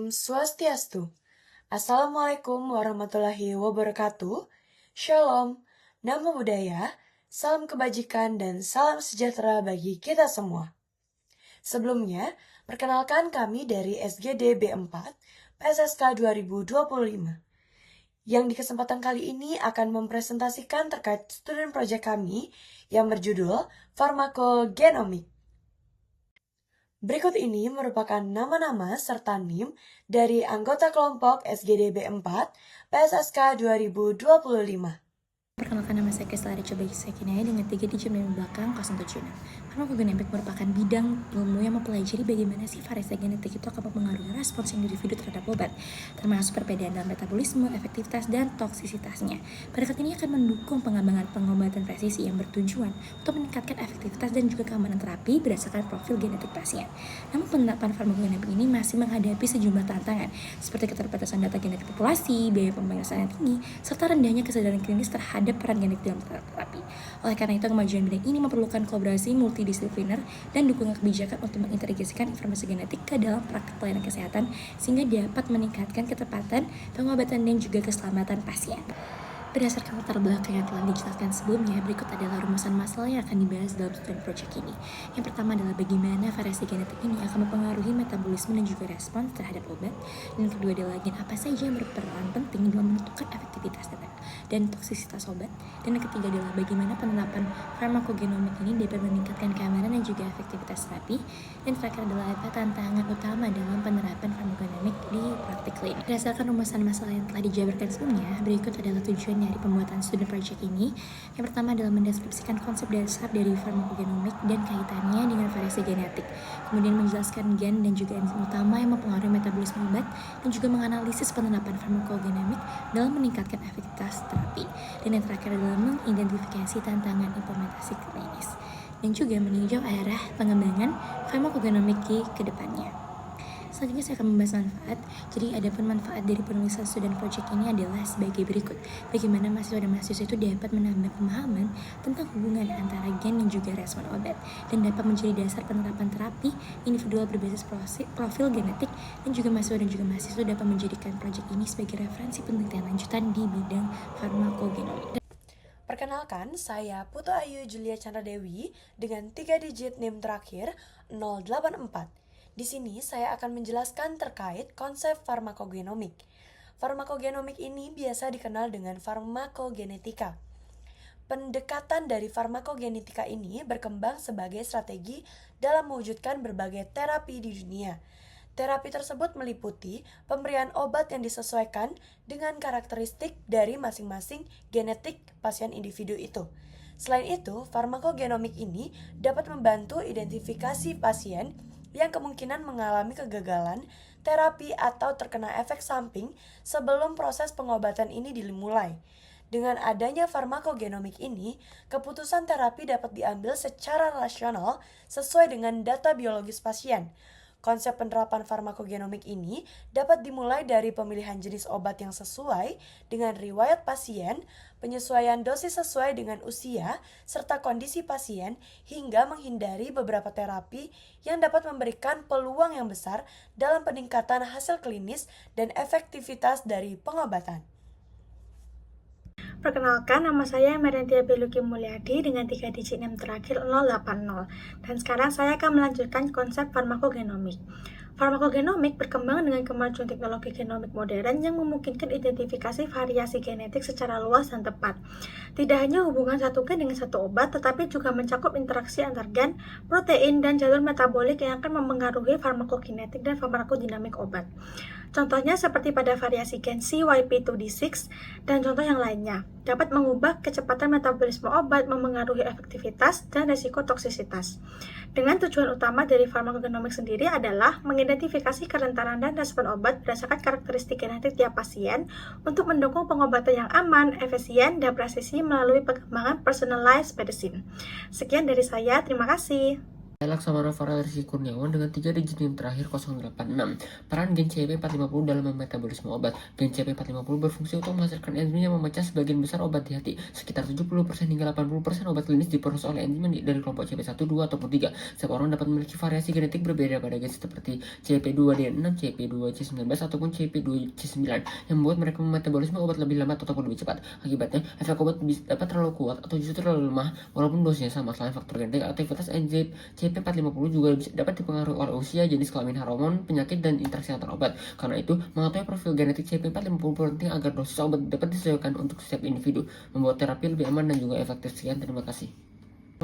Om Swastiastu. Assalamualaikum warahmatullahi wabarakatuh. Shalom, Namo Buddhaya, salam kebajikan dan salam sejahtera bagi kita semua. Sebelumnya, perkenalkan kami dari SGD B4 PSSK 2025. Yang di kesempatan kali ini akan mempresentasikan terkait student project kami yang berjudul Pharmacogenomics. Berikut ini merupakan nama-nama serta NIM dari anggota kelompok SGD B4 PSSK 2025. Perkenalkan, nama saya Keslari Coba Sekinaya dengan 3 digit di belakang 076. Farmakogenetik merupakan bidang ilmu yang mempelajari bagaimana sih variasi genetik itu akan mempengaruhi respons individu terhadap obat, termasuk perbedaan dalam metabolisme, efektivitas, dan toksisitasnya. Pendekatan ini akan mendukung pengembangan pengobatan presisi yang bertujuan untuk meningkatkan efektivitas dan juga keamanan terapi berdasarkan profil genetik pasien. Namun penerapan farmakogenetik ini masih menghadapi sejumlah tantangan, seperti keterbatasan data genetik populasi, biaya pemeriksaan yang tinggi, serta rendahnya kesadaran klinis terhadap peran genetik dalam terapi. Oleh karena itu, kemajuan bidang ini memerlukan kolaborasi multidisipliner dan dukungan kebijakan untuk mengintegrasikan informasi genetik ke dalam praktik pelayanan kesehatan sehingga dapat meningkatkan ketepatan pengobatan dan juga keselamatan pasien. Berdasarkan latar belakang yang telah dijelaskan sebelumnya, berikut adalah rumusan masalah yang akan dibahas dalam student project ini. Yang pertama adalah bagaimana variasi genetik ini akan mempengaruhi metabolisme dan juga respons terhadap obat. Dan kedua adalah gen apa saja yang berperan penting dalam menentukan efektivitas dan toksisitas obat. Dan yang ketiga adalah bagaimana penerapan farmakogenomik ini dapat meningkatkan keamanan dan juga efektivitas terapi. Dan terakhir adalah apa tantangan utama dalam penerapan farmakogenomik di praktik klinik. Berdasarkan rumusan masalah yang telah dijabarkan sebelumnya, berikut adalah tujuan dari pembuatan student project ini. Yang pertama adalah mendeskripsikan konsep dasar dari farmakogenomik dan kaitannya dengan variasi genetik, kemudian menjelaskan gen dan juga enzim utama yang mempengaruhi metabolisme obat, dan juga menganalisis penerapan farmakogenomik dalam meningkatkan efektivitas terapi. Dan yang terakhir adalah mengidentifikasi tantangan implementasi klinis dan juga meninjau arah pengembangan farmakogenomik ke depannya. Selanjutnya saya akan membahas manfaat. Jadi adapun manfaat dari penulisan student project ini adalah sebagai berikut. Bagaimana mahasiswa dan mahasiswa itu dapat menambah pemahaman tentang hubungan antara gen dan juga respon obat, dan dapat menjadi dasar penerapan terapi individual berbasis profil genetik, dan juga mahasiswa dan juga mahasiswa dapat menjadikan project ini sebagai referensi penelitian lanjutan di bidang farmakogenomik. Perkenalkan, saya Putu Ayu Julia Chandra Dewi dengan 3 digit NIM terakhir 084. Di sini saya akan menjelaskan terkait konsep farmakogenomik. Farmakogenomik ini biasa dikenal dengan farmakogenetika. Pendekatan dari farmakogenetika ini berkembang sebagai strategi dalam mewujudkan berbagai terapi di dunia. Terapi tersebut meliputi pemberian obat yang disesuaikan dengan karakteristik dari masing-masing genetik pasien individu itu. Selain itu, farmakogenomik ini dapat membantu identifikasi pasien yang kemungkinan mengalami kegagalan terapi atau terkena efek samping sebelum proses pengobatan ini dimulai. Dengan adanya farmakogenomik ini, keputusan terapi dapat diambil secara rasional sesuai dengan data biologis pasien. Konsep penerapan farmakogenomik ini dapat dimulai dari pemilihan jenis obat yang sesuai dengan riwayat pasien, penyesuaian dosis sesuai dengan usia, serta kondisi pasien, hingga menghindari beberapa terapi yang dapat memberikan peluang yang besar dalam peningkatan hasil klinis dan efektivitas dari pengobatan. Perkenalkan, nama saya Merentia Beluki Mulyadi dengan 3 digit NIM terakhir 080. Dan sekarang saya akan melanjutkan konsep farmakogenomik. Farmakogenomik berkembang dengan kemajuan teknologi genomik modern yang memungkinkan identifikasi variasi genetik secara luas dan tepat. Tidak hanya hubungan satu gen dengan satu obat, tetapi juga mencakup interaksi antar gen, protein, dan jalur metabolik yang akan mempengaruhi farmakokinetik dan farmakodinamik obat. Contohnya seperti pada variasi gen CYP2D6 dan contoh yang lainnya, dapat mengubah kecepatan metabolisme obat, mempengaruhi efektivitas dan risiko toksisitas. Dengan tujuan utama dari farmakogenomik sendiri adalah mengidentifikasi kerentanan dan respon obat berdasarkan karakteristik genetik tiap pasien untuk mendukung pengobatan yang aman, efisien, dan presisi melalui pengembangan personalized medicine. Sekian dari saya, terima kasih. Laksamana Farel Rizky Kurniawan dengan 3 digit NIM terakhir 086. Peran gen CYP450 dalam metabolisme obat. Gen CYP450 berfungsi untuk menghasilkan enzim yang memecah sebagian besar obat di hati. Sekitar 70% hingga 80% obat klinis diproses oleh enzim dari kelompok CYP1, 2, ataupun 3. Setiap orang dapat memiliki variasi genetik berbeda pada gen seperti CYP2D6, CYP2C19, ataupun CYP2C9 yang membuat mereka metabolisme obat lebih lambat ataupun lebih cepat. Akibatnya, efek obat dapat terlalu kuat atau justru terlalu lemah walaupun dosisnya sama. Selain faktor genetik, aktivitas enzim CYP450 juga dapat dipengaruhi oleh usia, jenis kelamin, hormon, penyakit, dan interaksi antar obat. Karena itu, mengetahui profil genetik CYP450 penting agar dosis obat dapat disesuaikan untuk setiap individu, membuat terapi lebih aman dan juga efektif. Sekian, terima kasih.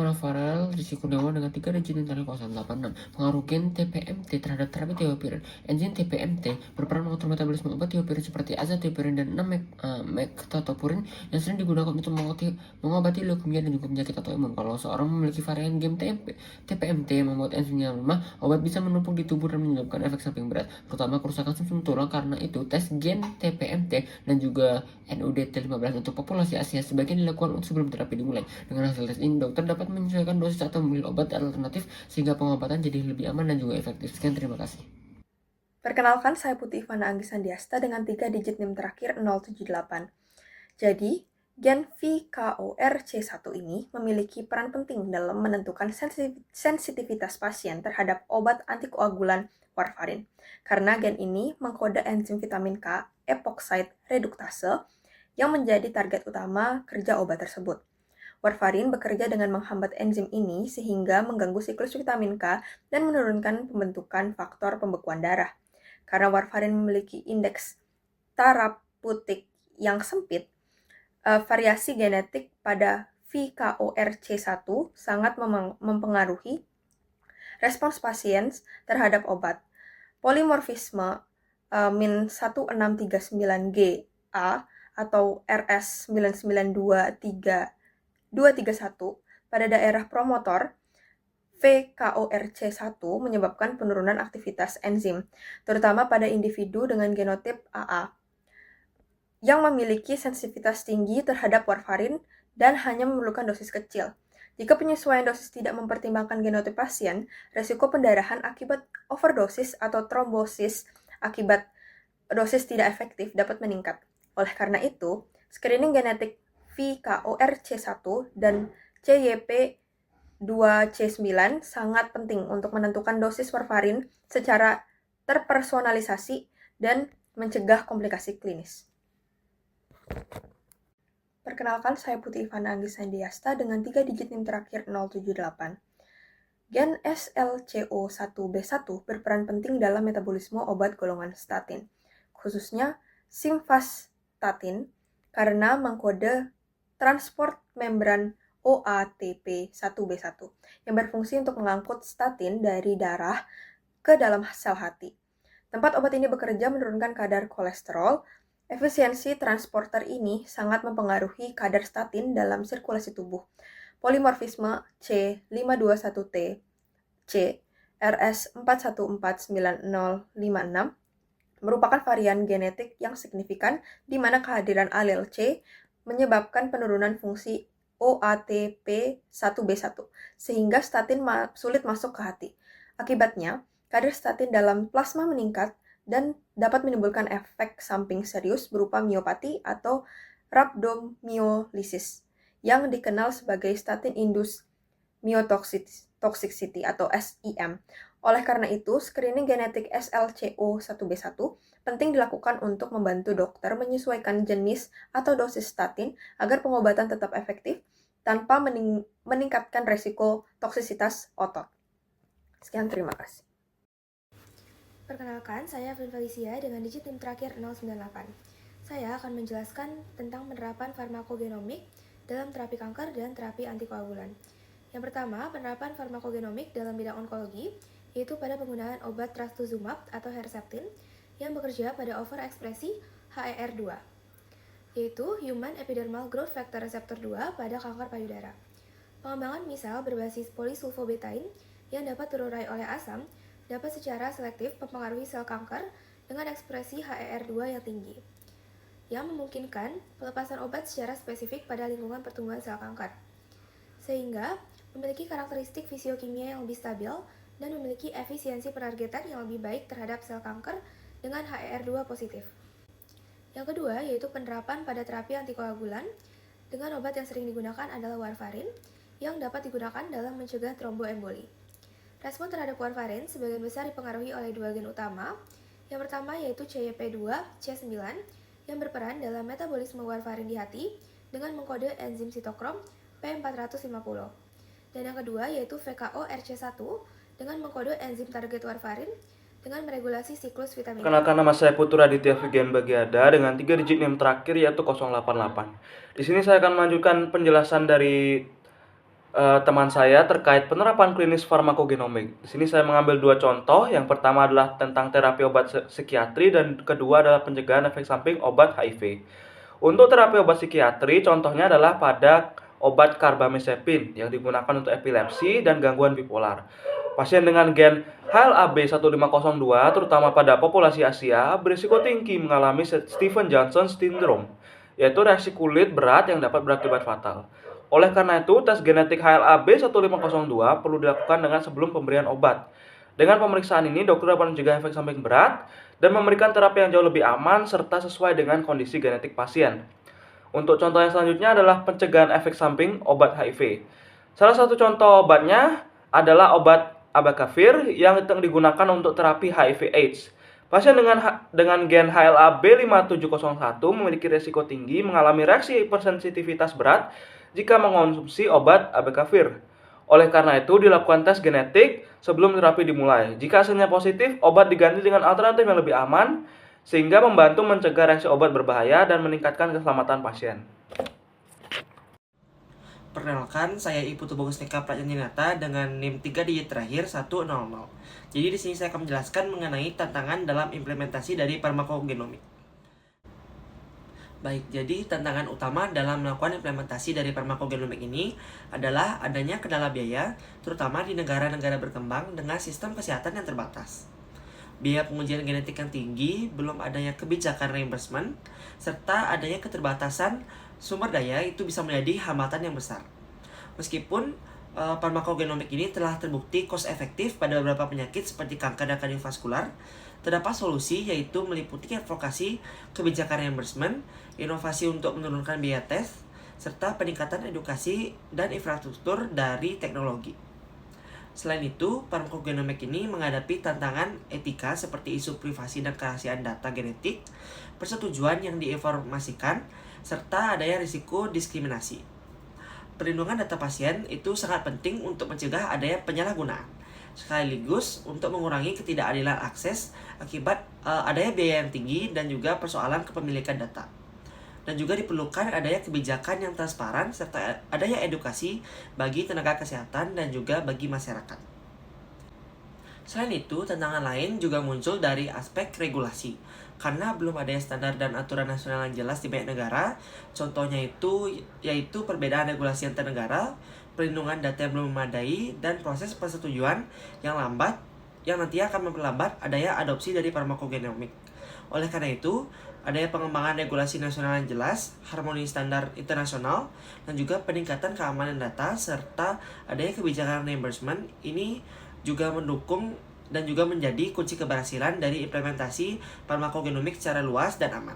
Farel Rizky Kurniawan dengan 3 digit NIM terakhir 086. Pengaruh gen TPMT terhadap terapi tiopirin. Enzim TPMT berperan mengatur metabolisme obat tiopirin seperti azatiopirin dan 6-mektatopurin yang sering digunakan untuk mengobati leukemia dan juga penyakit autoimun. Kalau seorang memiliki varian gen TPMT yang membuat enzimnya lemah, obat bisa menumpuk di tubuh dan menyebabkan efek samping berat, terutama kerusakan sumsum tulang. Karena itu, tes gen TPMT dan juga NUDT15 untuk populasi Asia sebagian dilakukan sebelum terapi dimulai. Dengan hasil tes ini, dokter dapat menyesuaikan dosis atau memilih obat alternatif sehingga pengobatan jadi lebih aman dan juga efektif. Sekian, terima kasih. Perkenalkan, saya Putih Ivana Anggi Sandiasta dengan 3 digit NIM terakhir 078. Jadi, gen VKORC1 ini memiliki peran penting dalam menentukan sensitivitas pasien terhadap obat antikoagulan warfarin. Karena gen ini mengkode enzim vitamin K epoxide reduktase yang menjadi target utama kerja obat tersebut. Warfarin bekerja dengan menghambat enzim ini sehingga mengganggu siklus vitamin K dan menurunkan pembentukan faktor pembekuan darah. Karena warfarin memiliki indeks teraputik yang sempit, variasi genetik pada VKORC1 sangat mempengaruhi respons pasien terhadap obat. Polimorfisme min1639GA atau RS9923231 pada daerah promotor VKORC1 menyebabkan penurunan aktivitas enzim, terutama pada individu dengan genotip AA, yang memiliki sensitivitas tinggi terhadap warfarin dan hanya memerlukan dosis kecil. Jika penyesuaian dosis tidak mempertimbangkan genotip pasien, resiko pendarahan akibat overdosis atau trombosis akibat dosis tidak efektif dapat meningkat. Oleh karena itu, screening genetik VKORC1 dan CYP2C9 sangat penting untuk menentukan dosis warfarin secara terpersonalisasi dan mencegah komplikasi klinis. Perkenalkan, saya Putih Ivana Anggi Sandiasta dengan 3 digit NIM terakhir 078. Gen SLCO1B1 berperan penting dalam metabolisme obat golongan statin, khususnya simvastatin, karena mengkode transport membran OATP1B1 yang berfungsi untuk mengangkut statin dari darah ke dalam sel hati. Tempat obat ini bekerja menurunkan kadar kolesterol. Efisiensi transporter ini sangat mempengaruhi kadar statin dalam sirkulasi tubuh. Polimorfisme C521T C RS414956 merupakan varian genetik yang signifikan di mana kehadiran alel C menyebabkan penurunan fungsi OATP1B1 sehingga statin sulit masuk ke hati. Akibatnya, kadar statin dalam plasma meningkat dan dapat menimbulkan efek samping serius berupa miopati atau rhabdomyolysis yang dikenal sebagai statin-induced myotoxicity atau SIM. Oleh karena itu, screening genetik SLCO1B1 penting dilakukan untuk membantu dokter menyesuaikan jenis atau dosis statin agar pengobatan tetap efektif tanpa meningkatkan resiko toksisitas otot. Sekian, terima kasih. Perkenalkan, saya Vin Felicia dengan digit NIM terakhir 098. Saya akan menjelaskan tentang penerapan farmakogenomik dalam terapi kanker dan terapi antikoagulan. Yang pertama, penerapan farmakogenomik dalam bidang onkologi, yaitu pada penggunaan obat trastuzumab atau Herceptin yang bekerja pada overekspresi HER2, yaitu Human Epidermal Growth Factor Receptor 2 pada kanker payudara. Pengembangan misal berbasis polisulfobetain yang dapat terurai oleh asam dapat secara selektif mempengaruhi sel kanker dengan ekspresi HER2 yang tinggi, yang memungkinkan pelepasan obat secara spesifik pada lingkungan pertumbuhan sel kanker. Sehingga, memiliki karakteristik fisiokimia yang lebih stabil, dan memiliki efisiensi penargetan yang lebih baik terhadap sel kanker dengan HER2 positif. Yang kedua yaitu penerapan pada terapi antikoagulan dengan obat yang sering digunakan adalah warfarin yang dapat digunakan dalam mencegah tromboemboli. Respon terhadap warfarin sebagian besar dipengaruhi oleh dua gen utama. Yang pertama yaitu CYP2C9 yang berperan dalam metabolisme warfarin di hati dengan mengkode enzim sitokrom P450. Dan yang kedua yaitu VKO-RC1 dengan mengkode enzim target warfarin dengan meregulasi siklus vitamin. Kenalkan, nama saya Putu Raditya Vigen Bagiada dengan 3 digit NIM terakhir yaitu 088. Di sini saya akan melanjutkan penjelasan dari teman saya terkait penerapan klinis farmakogenomik. Di sini saya mengambil dua contoh. Yang pertama adalah tentang terapi obat psikiatri dan kedua adalah pencegahan efek samping obat HIV. Untuk terapi obat psikiatri, contohnya adalah pada obat carbamazepine yang digunakan untuk epilepsi dan gangguan bipolar. Pasien dengan gen HLA-B1502, terutama pada populasi Asia, berisiko tinggi mengalami Stevens-Johnson syndrome, yaitu reaksi kulit berat yang dapat berakibat fatal. Oleh karena itu, tes genetik HLA-B1502 perlu dilakukan dengan sebelum pemberian obat. Dengan pemeriksaan ini, dokter dapat mencegah efek samping berat dan memberikan terapi yang jauh lebih aman serta sesuai dengan kondisi genetik pasien. Untuk contoh yang selanjutnya adalah pencegahan efek samping obat HIV. Salah satu contoh obatnya adalah obat abacavir yang digunakan untuk terapi HIV/AIDS. Pasien dengan gen HLA-B5701 memiliki risiko tinggi mengalami reaksi hipersensitivitas berat jika mengonsumsi obat abacavir. Oleh karena itu, dilakukan tes genetik sebelum terapi dimulai. Jika hasilnya positif, obat diganti dengan alternatif yang lebih aman, sehingga membantu mencegah reaksi obat berbahaya dan meningkatkan keselamatan pasien. Perkenalkan, saya Iputu Bagus Eka Pratjanjinata dengan NIM 3 digit terakhir 100. Jadi di sini saya akan menjelaskan mengenai tantangan dalam implementasi dari farmakogenomik. Baik, jadi tantangan utama dalam melakukan implementasi dari farmakogenomik ini adalah adanya kendala biaya, terutama di negara-negara berkembang dengan sistem kesehatan yang terbatas. Biaya pengujian genetik yang tinggi, belum adanya kebijakan reimbursement, serta adanya keterbatasan sumber daya itu bisa menjadi hambatan yang besar. Meskipun farmakogenomik ini telah terbukti cost efektif pada beberapa penyakit seperti kanker dan kardiovaskular, terdapat solusi yaitu meliputi advokasi kebijakan reimbursement, inovasi untuk menurunkan biaya tes, serta peningkatan edukasi dan infrastruktur dari teknologi. Selain itu, farmakogenomik ini menghadapi tantangan etika seperti isu privasi dan kerahasiaan data genetik, persetujuan yang diinformasikan, serta adanya risiko diskriminasi. Perlindungan data pasien itu sangat penting untuk mencegah adanya penyalahgunaan, sekaligus untuk mengurangi ketidakadilan akses akibat adanya biaya yang tinggi dan juga persoalan kepemilikan data. Dan juga diperlukan adanya kebijakan yang transparan serta adanya edukasi bagi tenaga kesehatan dan juga bagi masyarakat. Selain itu, tantangan lain juga muncul dari aspek regulasi. Karena belum adanya standar dan aturan nasional yang jelas di banyak negara, contohnya yaitu perbedaan regulasi antar negara, perlindungan data yang belum memadai, dan proses persetujuan yang lambat yang nantinya akan memperlambat adanya adopsi dari farmakogenomik. Oleh karena itu, adanya pengembangan regulasi nasional yang jelas, harmoni standar internasional, dan juga peningkatan keamanan data, serta adanya kebijakan reimbursement ini juga mendukung dan juga menjadi kunci keberhasilan dari implementasi farmakogenomik secara luas dan aman.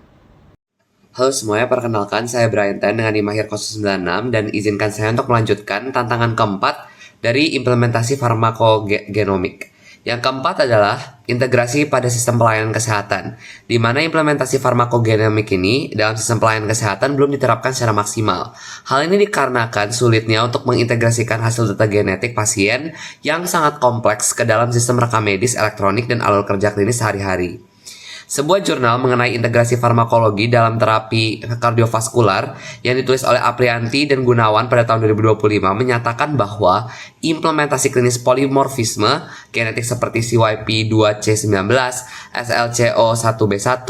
Halo semuanya, perkenalkan saya Brian Tan dengan NIM akhir 096 dan izinkan saya untuk melanjutkan tantangan keempat dari implementasi farmakogenomik. Yang keempat adalah integrasi pada sistem pelayanan kesehatan, di mana implementasi farmakogenomik ini dalam sistem pelayanan kesehatan belum diterapkan secara maksimal. Hal ini dikarenakan sulitnya untuk mengintegrasikan hasil data genetik pasien yang sangat kompleks ke dalam sistem rekam medis elektronik dan alur kerja klinis sehari-hari. Sebuah jurnal mengenai integrasi farmakologi dalam terapi kardiovaskular yang ditulis oleh Aprianti dan Gunawan pada tahun 2025 menyatakan bahwa implementasi klinis polimorfisme genetik seperti CYP2C19, SLCO1B1,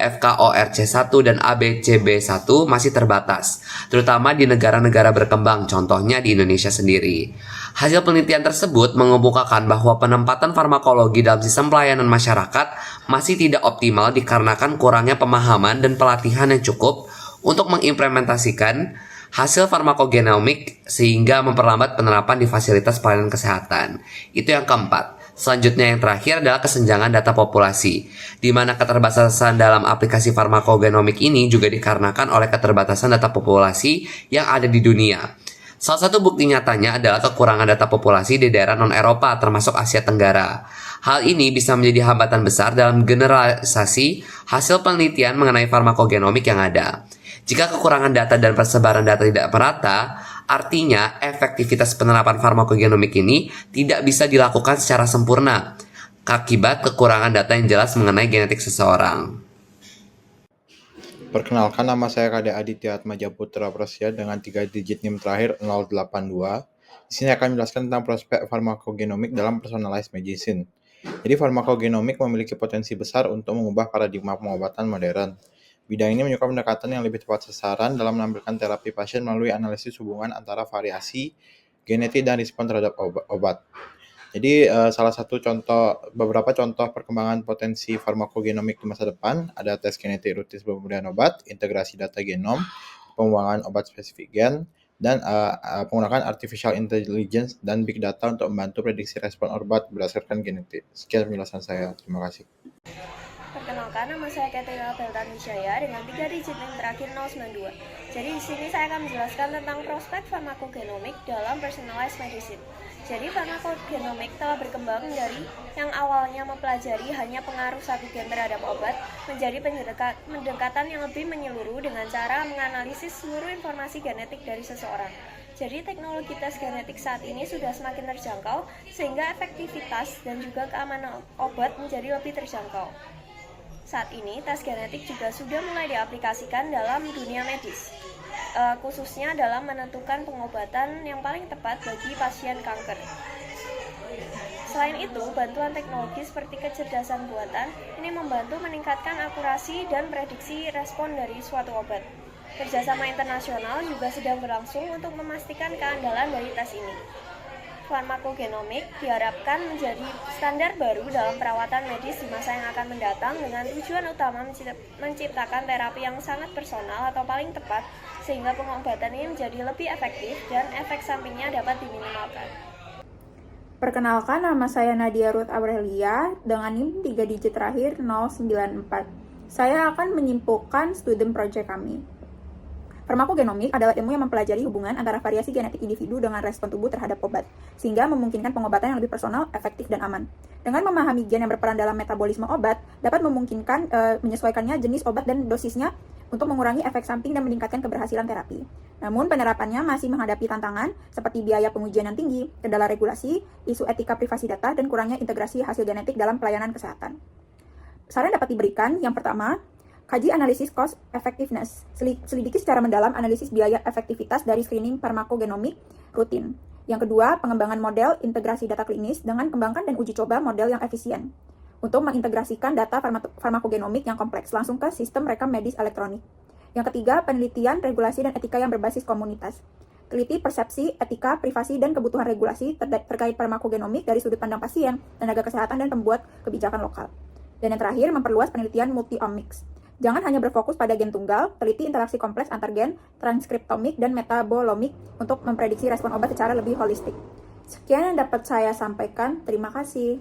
FKORC1, dan ABCB1 masih terbatas, terutama di negara-negara berkembang, contohnya di Indonesia sendiri. Hasil penelitian tersebut mengemukakan bahwa penempatan farmakologi dalam sistem pelayanan masyarakat masih tidak optimal dikarenakan kurangnya pemahaman dan pelatihan yang cukup untuk mengimplementasikan hasil farmakogenomik sehingga memperlambat penerapan di fasilitas pelayanan kesehatan. Itu yang keempat. Selanjutnya yang terakhir adalah kesenjangan data populasi, di mana keterbatasan dalam aplikasi farmakogenomik ini juga dikarenakan oleh keterbatasan data populasi yang ada di dunia. Salah satu bukti nyatanya adalah kekurangan data populasi di daerah non-Eropa termasuk Asia Tenggara. Hal ini bisa menjadi hambatan besar dalam generalisasi hasil penelitian mengenai farmakogenomik yang ada. Jika kekurangan data dan persebaran data tidak merata, artinya efektivitas penerapan farmakogenomik ini tidak bisa dilakukan secara sempurna akibat kekurangan data yang jelas mengenai genetik seseorang. Perkenalkan, nama saya Kade Aditya Atmaja Putra Prasetya dengan 3 digit NIM terakhir 082. Di sini akan menjelaskan tentang prospek farmakogenomik dalam personalized medicine. Jadi farmakogenomik memiliki potensi besar untuk mengubah paradigma pengobatan modern. Bidang ini menyukai pendekatan yang lebih tepat sasaran dalam menampilkan terapi pasien melalui analisis hubungan antara variasi genetik dan respon terhadap obat. Jadi beberapa contoh perkembangan potensi farmakogenomik di masa depan ada tes genetik rutin sebelum pemberian obat, integrasi data genom, pengembangan obat spesifik gen, dan penggunaan artificial intelligence dan big data untuk membantu prediksi respon obat berdasarkan genetik. Sekian penjelasan saya. Terima kasih. Perkenalkan, nama saya Katrina Beltan Wijaya dengan 3 digit NIM terakhir 092. Jadi di sini saya akan menjelaskan tentang prospek farmakogenomik dalam personalized medicine. Jadi farmakogenomik telah berkembang dari yang awalnya mempelajari hanya pengaruh satu gen terhadap obat menjadi pendekatan yang lebih menyeluruh dengan cara menganalisis seluruh informasi genetik dari seseorang. Jadi teknologi tes genetik saat ini sudah semakin terjangkau sehingga efektivitas dan juga keamanan obat menjadi lebih terjangkau. Saat ini, tes genetik juga sudah mulai diaplikasikan dalam dunia medis, khususnya dalam menentukan pengobatan yang paling tepat bagi pasien kanker. Selain itu, bantuan teknologi seperti kecerdasan buatan ini membantu meningkatkan akurasi dan prediksi respon dari suatu obat. Kerjasama internasional juga sedang berlangsung untuk memastikan keandalan dari tes ini. Farmakogenomik diharapkan menjadi standar baru dalam perawatan medis di masa yang akan mendatang dengan tujuan utama menciptakan terapi yang sangat personal atau paling tepat sehingga pengobatan ini menjadi lebih efektif dan efek sampingnya dapat diminimalkan. Perkenalkan, nama saya Nadia Ruth Aurelia dengan NIM 3 digit terakhir 094. Saya akan menyimpulkan student project kami. Farmakogenomik adalah ilmu yang mempelajari hubungan antara variasi genetik individu dengan respon tubuh terhadap obat, sehingga memungkinkan pengobatan yang lebih personal, efektif, dan aman. Dengan memahami gen yang berperan dalam metabolisme obat, dapat memungkinkan menyesuaikannya jenis obat dan dosisnya untuk mengurangi efek samping dan meningkatkan keberhasilan terapi. Namun, penerapannya masih menghadapi tantangan seperti biaya pengujian yang tinggi, kendala regulasi, isu etika privasi data, dan kurangnya integrasi hasil genetik dalam pelayanan kesehatan. Saran dapat diberikan, yang pertama, kaji analisis cost effectiveness. Selidiki secara mendalam analisis biaya efektivitas dari screening farmakogenomik rutin. Yang kedua, pengembangan model integrasi data klinis dengan kembangkan dan uji coba model yang efisien untuk mengintegrasikan data farmakogenomik yang kompleks langsung ke sistem rekam medis elektronik. Yang ketiga, penelitian, regulasi, dan etika yang berbasis komunitas. Teliti persepsi, etika, privasi, dan kebutuhan regulasi terkait farmakogenomik dari sudut pandang pasien, tenaga kesehatan, dan pembuat kebijakan lokal. Dan yang terakhir, memperluas penelitian multi-omics. Jangan hanya berfokus pada gen tunggal, teliti interaksi kompleks antar gen, transkriptomik, dan metabolomik untuk memprediksi respon obat secara lebih holistik. Sekian yang dapat saya sampaikan. Terima kasih.